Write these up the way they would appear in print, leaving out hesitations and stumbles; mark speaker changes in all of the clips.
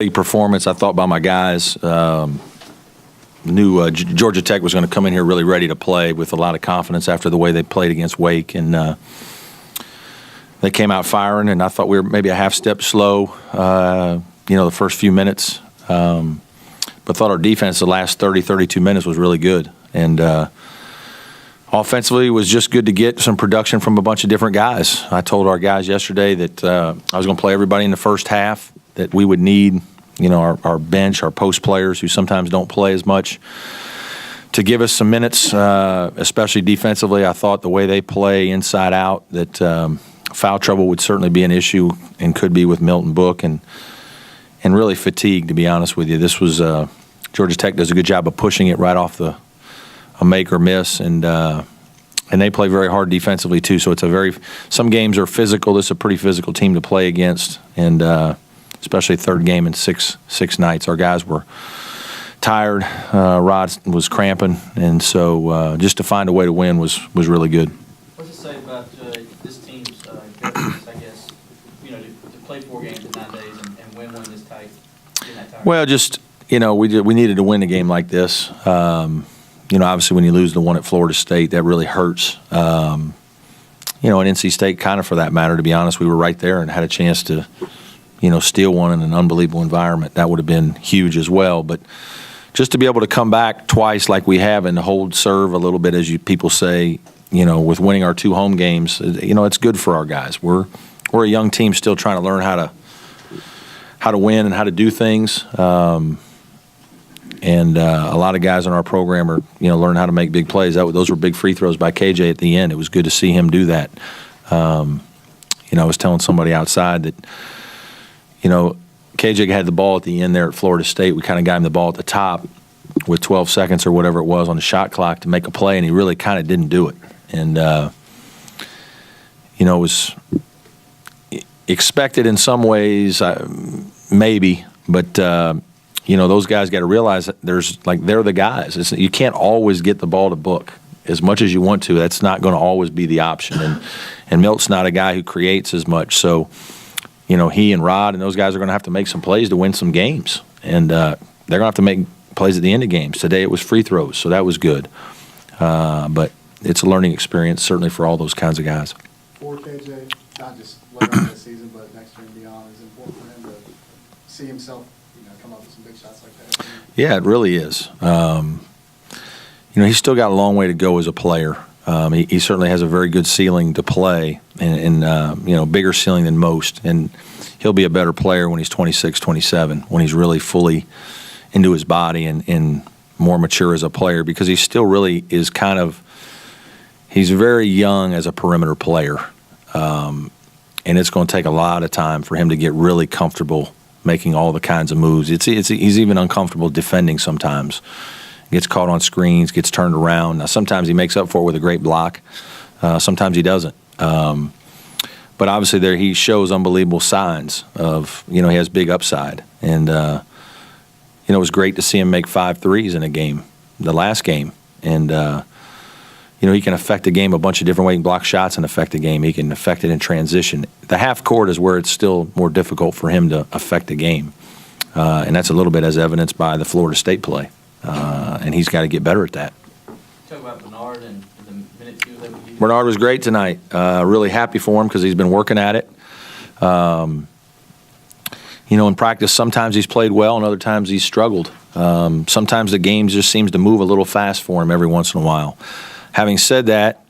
Speaker 1: Performance, I thought, by my guys. Knew Georgia Tech was going to come in here really ready to play with a lot of confidence after the way they played against Wake, and they came out firing. And I thought we were maybe a half step slow, the first few minutes, but thought our defense the last 30, 32 minutes was really good. And offensively, it was just good to get some production from a bunch of different guys. I told our guys yesterday that I was going to play everybody in the first half, that we would need, our bench, our post players who sometimes don't play as much, to give us some minutes, especially defensively. I thought the way they play inside out, that foul trouble would certainly be an issue and could be with Milton Book, and really fatigued, to be honest with you. This was Georgia Tech does a good job of pushing it right off a make or miss, and they play very hard defensively too. So it's some games are physical. This is a pretty physical team to play against, and especially third game in six nights. Our guys were tired. Rod was cramping, and so just to find a way to win was really good.
Speaker 2: What's it say about this team's guts, I guess, to play 4 games in 9 days and win one this tight?
Speaker 1: Well, just we needed to win a game like this. Obviously when you lose the one at Florida State, that really hurts. And NC State, kind of for that matter, to be honest, we were right there and had a chance to steal one in an unbelievable environment. That would have been huge as well. But just to be able to come back twice like we have and hold serve a little bit, as people say, with winning our 2 home games, it's good for our guys. We're a young team still trying to learn how to win and how to do things. And a lot of guys in our program are, learning how to make big plays. Those were big free throws by KJ at the end. It was good to see him do that. I was telling somebody outside that, KJ had the ball at the end there at Florida State. We kind of got him the ball at the top with 12 seconds or whatever it was on the shot clock to make a play, and he really kind of didn't do it. And, it was expected in some ways, maybe, but those guys got to realize that they're the guys. You can't always get the ball to Book as much as you want to. That's not going to always be the option. And Milt's not a guy who creates as much. So, he and Rod and those guys are going to have to make some plays to win some games. And they're going to have to make plays at the end of games. Today it was free throws, so that was good. But it's a learning experience, certainly for all those kinds of guys.
Speaker 3: For KJ, not just later on this season, but next year and beyond, is it important for him to see himself come up with some big shots like that?
Speaker 1: Yeah, it really is. He's still got a long way to go as a player. He certainly has a very good ceiling to play, and bigger ceiling than most. And he'll be a better player when he's 26, 27, when he's really fully into his body and more mature as a player, because he still really is he's very young as a perimeter player. And it's going to take a lot of time for him to get really comfortable making all the kinds of moves. He's even uncomfortable defending sometimes. Gets caught on screens, gets turned around. Now, sometimes he makes up for it with a great block. Sometimes he doesn't. But obviously there he shows unbelievable signs of, he has big upside. And, it was great to see him make 5 threes in a game, the last game. And, he can affect a game a bunch of different ways. He can block shots and affect a game. He can affect it in transition. The half court is where it's still more difficult for him to affect a game. And that's a little bit as evidenced by the Florida State play. And he's got to get better at that.
Speaker 2: Talk about Bernard and the minute 2 that we used.
Speaker 1: Bernard was great tonight. Really happy for him because he's been working at it. In practice, sometimes he's played well and other times he's struggled. Sometimes the game just seems to move a little fast for him every once in a while. Having said that,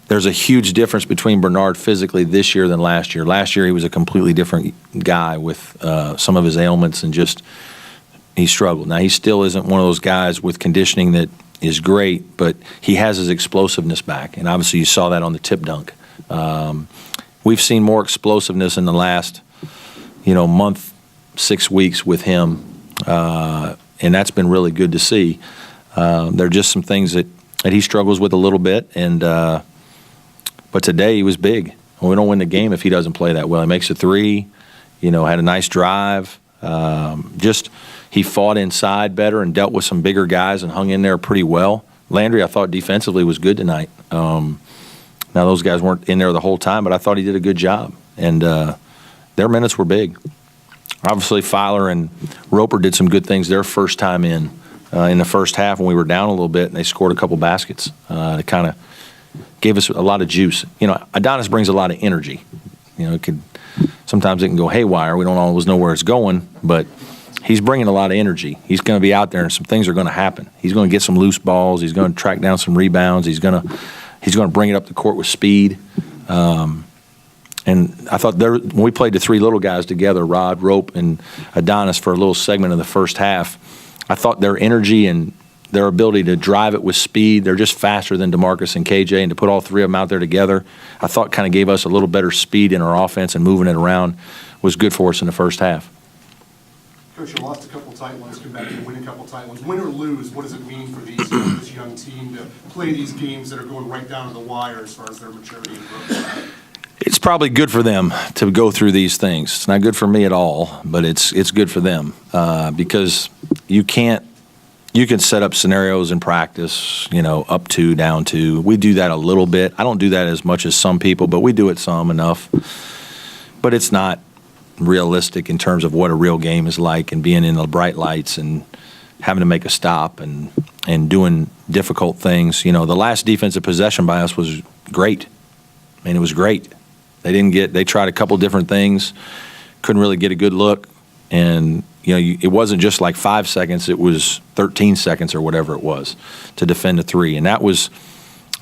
Speaker 1: there's a huge difference between Bernard physically this year than last year. Last year he was a completely different guy with some of his ailments and just he struggled. Now, he still isn't one of those guys with conditioning that is great, but he has his explosiveness back, and obviously you saw that on the tip dunk. We've seen more explosiveness in the last, month, 6 weeks with him, and that's been really good to see. There are just some things that he struggles with a little bit, and but today he was big. We don't win the game if he doesn't play that well. He makes a 3, had a nice drive. He fought inside better and dealt with some bigger guys and hung in there pretty well. Landry, I thought defensively was good tonight. Now those guys weren't in there the whole time, but I thought he did a good job. And their minutes were big. Obviously, Filer and Roper did some good things their first time in the first half when we were down a little bit, and they scored a couple baskets. It kind of gave us a lot of juice. You know, Adonis brings a lot of energy. You know, sometimes it can go haywire. We don't always know where it's going, but he's bringing a lot of energy. He's going to be out there, and some things are going to happen. He's going to get some loose balls. He's going to track down some rebounds. He's going to bring it up the court with speed. And I thought when we played the three little guys together, Rod, Rope, and Adonis, for a little segment of the first half, I thought their energy and their ability to drive it with speed, they're just faster than DeMarcus and KJ, and to put all three of them out there together, I thought kind of gave us a little better speed in our offense, and moving it around was good for us in the first half.
Speaker 4: Coach, you lost a couple tight ones, come back and win a couple tight ones. Win or lose, what does it mean for this young team to play these games that are going right down to the wire as far as their maturity and growth?
Speaker 1: It's probably good for them to go through these things. It's not good for me at all, but it's good for them because you can set up scenarios in practice, you know, up two, down two. We do that a little bit. I don't do that as much as some people, but we do it some enough. But it's not realistic in terms of what a real game is like, and being in the bright lights and having to make a stop and doing difficult things. You know, the last defensive possession by us was great. I mean, it was great. They tried a couple different things, couldn't really get a good look, and you know, it wasn't just like 5 seconds, it was 13 seconds or whatever it was to defend a three. And that's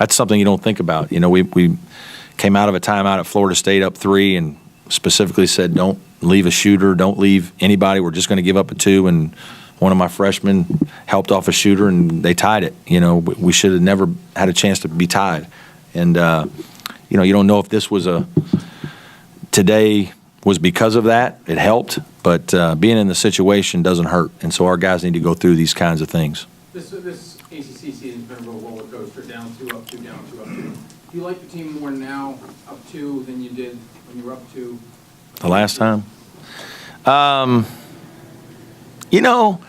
Speaker 1: something you don't think about. You know, we came out of a timeout at Florida State up 3 and specifically said, don't leave a shooter, don't leave anybody, we're just going to give up a 2. And one of my freshmen helped off a shooter, and they tied it. You know, we should have never had a chance to be tied. And you know, you don't know if this was today was because of that. It helped, but being in the situation doesn't hurt, and so our guys need to go through these kinds of things.
Speaker 5: This ACC season's been a real roller coaster, down 2, up 2, down 2, up 2. Do you like the team more now, up 2, than you did when you were up 2?
Speaker 1: The last time? You know,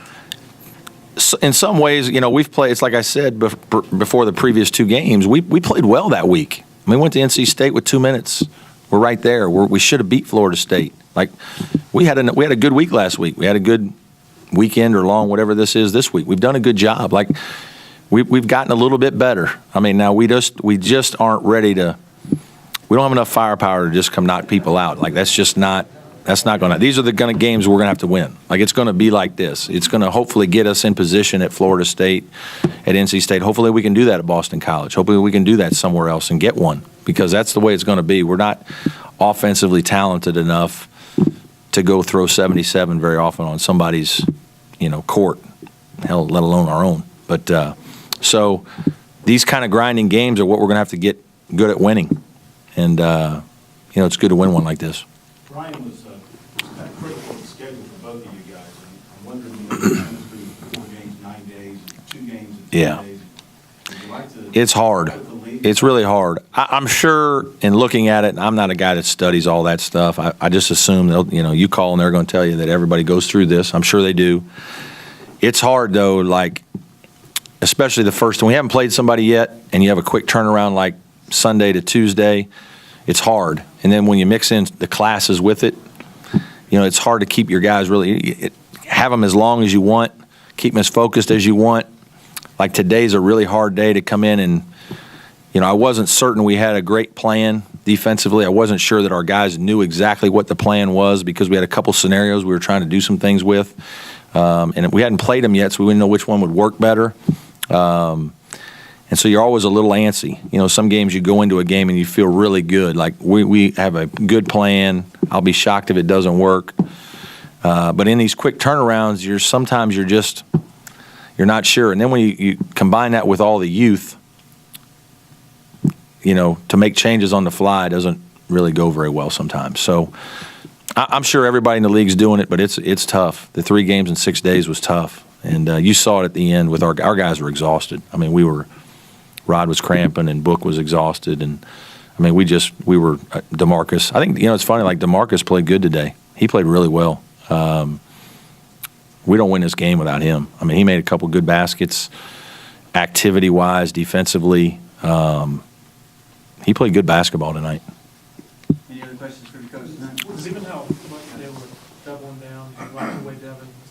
Speaker 1: in some ways, you know, we've played, it's like I said before the previous 2 games, we played well that week. I mean, we went to NC State with 2 minutes. We're right there. We should have beat Florida State. Like, we had a good week last week. We had a good weekend, or long, whatever this is, this week. We've done a good job. Like, we've gotten a little bit better. I mean, now we just aren't ready to. We don't have enough firepower to just come knock people out. Like, that's not going to. These are the kind of games we're going to have to win. Like, it's going to be like this. It's going to hopefully get us in position at Florida State, at NC State. Hopefully we can do that at Boston College. Hopefully we can do that somewhere else and get one, because that's the way it's going to be. We're not offensively talented enough to go throw 77 very often on somebody's, you know, court, hell, let alone our own. But so these kind of grinding games are what we're going to have to get good at winning. And, you know, it's good to win one like this.
Speaker 6: Brian was kind of critical of the schedule for both of you guys. I'm wondering, you know, you're going through 4 games, 9 days, 2 games in 10 days. Would you like to
Speaker 1: It's hard. It's really hard. I'm sure in looking at it, and I'm not a guy that studies all that stuff. I just assume they'll, you know, you call and they're going to tell you that everybody goes through this. I'm sure they do. It's hard, though, like, especially the first one. We haven't played somebody yet, and you have a quick turnaround like Sunday to Tuesday. It's hard. And then when you mix in the classes with it, you know, it's hard to keep your guys really, have them as long as you want, keep them as focused as you want. Like, today's a really hard day to come in and, you know, I wasn't certain we had a great plan defensively. I wasn't sure that our guys knew exactly what the plan was, because we had a couple scenarios we were trying to do some things with. And we hadn't played them yet, so we didn't know which one would work better. And so you're always a little antsy. You know, some games you go into a game and you feel really good. Like, we have a good plan. I'll be shocked if it doesn't work. But in these quick turnarounds, sometimes you're not sure. And then when you combine that with all the youth, you know, to make changes on the fly doesn't really go very well sometimes. So I'm sure everybody in the league's doing it, but it's tough. The 3 games in 6 days was tough. And you saw it at the end with our guys were exhausted. I mean, Rod was cramping and Book was exhausted. And, I mean, we were DeMarcus. I think, you know, it's funny, like, DeMarcus played good today. He played really well. We don't win this game without him. I mean, he made a couple good baskets, activity-wise, defensively. He played good basketball tonight.
Speaker 2: Any other questions for the coach tonight?
Speaker 7: Given how much they were doubling down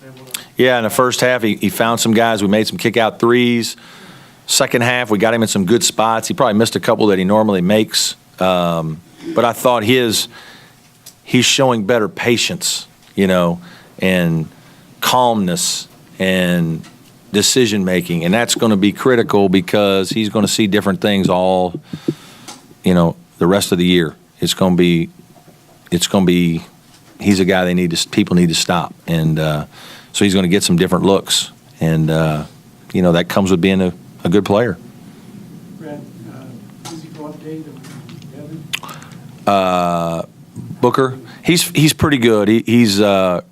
Speaker 3: able to.
Speaker 1: Yeah, in the first half, he found some guys. We made some kick-out threes. Second half, we got him in some good spots. He probably missed a couple that he normally makes. But I thought he's showing better patience, and calmness and decision-making. And that's going to be critical because he's going to see different things all, the rest of the year. It's going to be, he's a guy people need to stop. And so he's going to get some different looks. And, that comes with being a good player.
Speaker 7: Brad, physical update on Devin?
Speaker 1: Booker, he's pretty good. He's I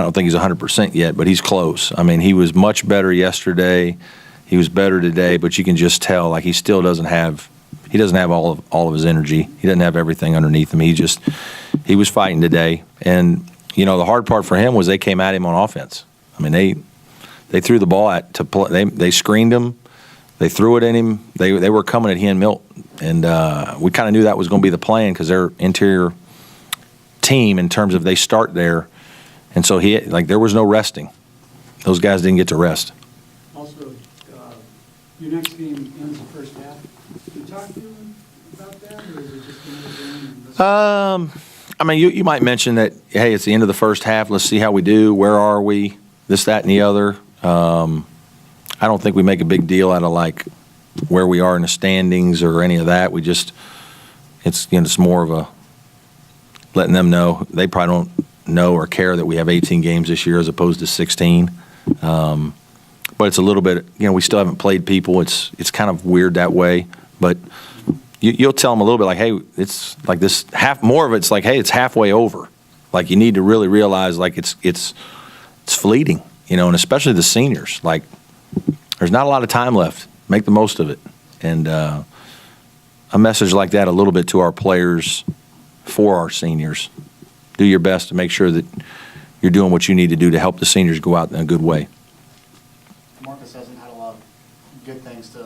Speaker 1: don't think he's 100% yet, but he's close. I mean, he was much better yesterday. He was better today, but you can just tell like he still doesn't have all of his energy. He doesn't have everything underneath him. He was fighting today, and the hard part for him was they came at him on offense. I mean, they threw the ball to play. They screened him. They threw it at him. They were coming at he and Milt, and we kind of knew that was going to be the plan because their interior team, in terms of they start there, and so there was no resting. Those guys didn't get to rest.
Speaker 7: Also, your next game ends the first half. Can you talk to him about that, or is it just another game?
Speaker 1: I mean, you might mention that, hey, it's the end of the first half. Let's see how we do. Where are we? This, that, and the other. I don't think we make a big deal out of like where we are in the standings or any of that. It's more of a letting them know. They probably don't know or care that we have 18 games this year as opposed to 16. But it's a little bit, we still haven't played people. It's kind of weird that way. But you'll tell them a little bit like, hey, it's like this more of it's like, hey, it's halfway over. Like you need to really realize like it's fleeting, and especially the seniors. Like there's not a lot of time left. Make the most of it. And a message like that a little bit to our players for our seniors. Do your best to make sure that you're doing what you need to do to help the seniors go out in a good way.
Speaker 3: Marcus hasn't had a lot of good things to